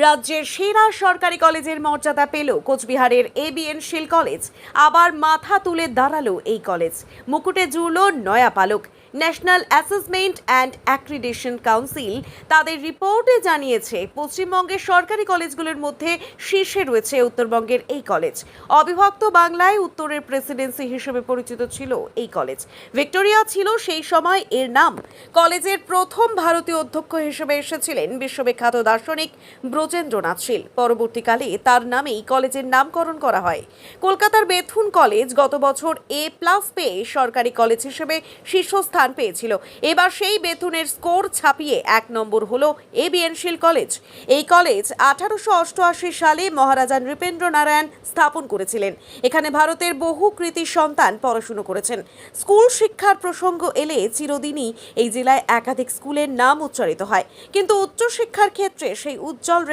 রাজ্যের সেরা সরকারি কলেজের মর্যাদা পেল কোচবিহারের এবিএন শীল কলেজ। আবার মাথা তুলে দাঁড়ালো এই কলেজ, মুকুটে জুড়ল নয়া পালক। National assessment and accreditation council তাদের রিপোর্টে জানিয়েছে, পশ্চিমবঙ্গের সরকারি কলেজগুলোর মধ্যে শীর্ষে রয়েছে উত্তরবঙ্গের এই কলেজ। অবিভক্ত বাংলায় উত্তরের প্রেসিডেন্সি হিসেবে পরিচিত ছিল এই কলেজ। ভিক্টোরিয়া ছিল সেই সময় এর নাম। কলেজের প্রথম ভারতীয় অধ্যক্ষ হিসেবে এসেছিলেন বিশ্ববিখ্যাত দার্শনিক ব্রজেন্দ্রনাথ শীল। পরবর্তীকালে তার নামেই কলেজের নামকরণ করা হয়। কলকাতার বেথুন কলেজ গত বছর A+ পেয়ে সরকারি কলেজ হিসেবে শীর্ষস্থান পেয়েছিল। এবার সেই বেথুনের স্কোর ছাপিয়ে 1 নম্বর হলো এবিএন শীল কলেজ। এই কলেজ 1888 সালে মহারাজা নৃপেন্দ্রনারায়ণ স্থাপন করেছিলেন। এখানে ভারতের বহু কৃতী সন্তান পড়াশুনো করেছেন। স্কুল শিক্ষার প্রসঙ্গ এলে চিরদিনই এই জেলায় একাধিক স্কুলের নাম উচ্চারিত হয়, কিন্তু উচ্চশিক্ষার ক্ষেত্রে সেই উজ্জ্বল